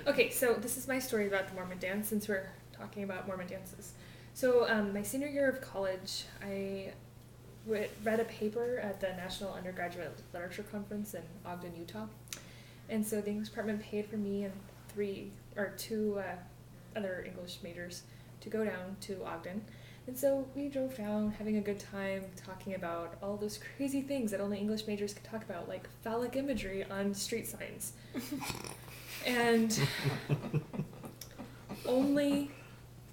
Okay, so this is my story about the Mormon Dance, since we're talking about Mormon dances. So my senior year of college, I read a paper at the National Undergraduate Literature Conference in Ogden, Utah. And so the English department paid for me and two other English majors to go down to Ogden. And so we drove down having a good time talking about all those crazy things that only English majors could talk about, like phallic imagery on street signs. And only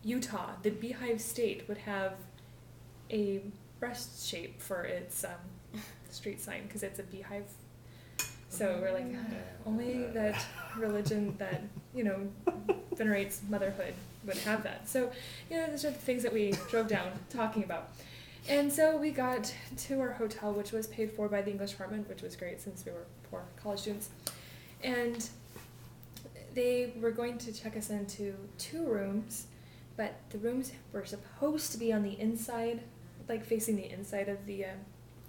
Utah, the beehive state, would have a breast shape for its street sign because it's a beehive. So we're like, only that religion that, venerates motherhood would have that. So, those are the things that we drove down talking about. And so we got to our hotel, which was paid for by the English department, which was great since we were poor college students. And they were going to check us into 2 rooms, but the rooms were supposed to be on the inside, like facing the inside of the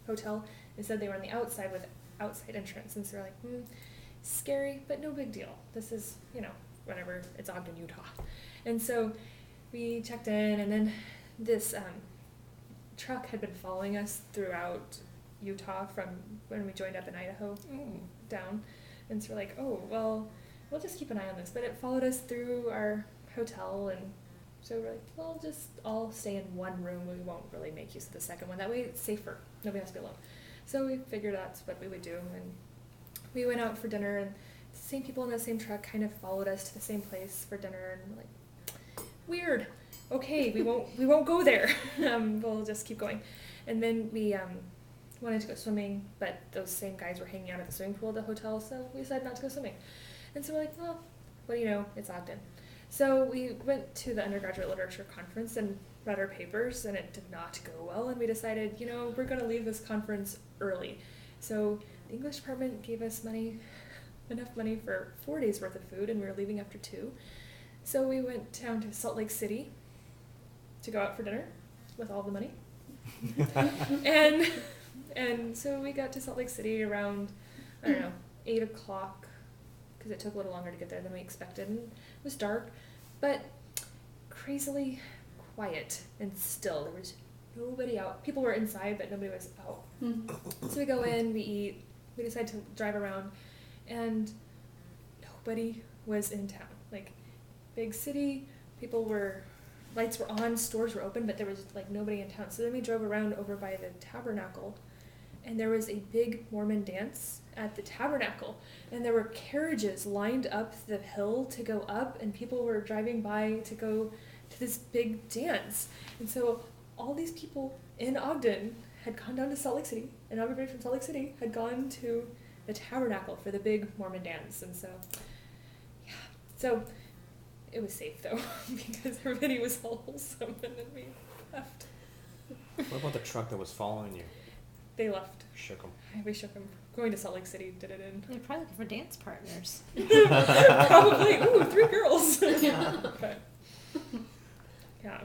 hotel. Instead, they were on the outside with outside entrance. And so we're like, scary, but no big deal. This is, whatever, it's Ogden, Utah. And so we checked in, and then this truck had been following us throughout Utah from when we joined up in Idaho down. And so we're like, we'll just keep an eye on this. But it followed us through our hotel, and so we're like, we'll just all stay in one room. We won't really make use of the second one. That way it's safer. Nobody has to be alone. So we figured that's what we would do. And we went out for dinner, and the same people in the same truck kind of followed us to the same place for dinner. And we're like, weird. Okay, we won't go there. We'll just keep going. And then we wanted to go swimming, but those same guys were hanging out at the swimming pool at the hotel, so we decided not to go swimming. And so we're like, well, what do you know? It's Ogden. So we went to the undergraduate literature conference and read our papers, and it did not go well. And we decided, we're going to leave this conference early. So the English department gave us enough money for 4 days worth of food, and we were leaving after 2. So we went down to Salt Lake City to go out for dinner with all the money. And so we got to Salt Lake City around, 8 o'clock, because it took a little longer to get there than we expected. And it was dark, but crazily quiet and still. There was nobody out. People were inside, but nobody was out. So we go in, we eat, we decide to drive around, and nobody was in town. Like, big city, lights were on, stores were open, but there was nobody in town. So then we drove around over by the tabernacle, and there was a big Mormon dance at the tabernacle, and there were carriages lined up the hill to go up, and people were driving by to go to this big dance. And so all these people in Ogden had gone down to Salt Lake City, and everybody from Salt Lake City had gone to the tabernacle for the big Mormon dance. And so it was safe though, because everybody was all wholesome, and then we left. What about the truck that was following you? They left. Shook them. We shook them. Going to Salt Lake City did it in. They're probably looking for dance partners. Probably. Ooh, 3 girls. But, yeah.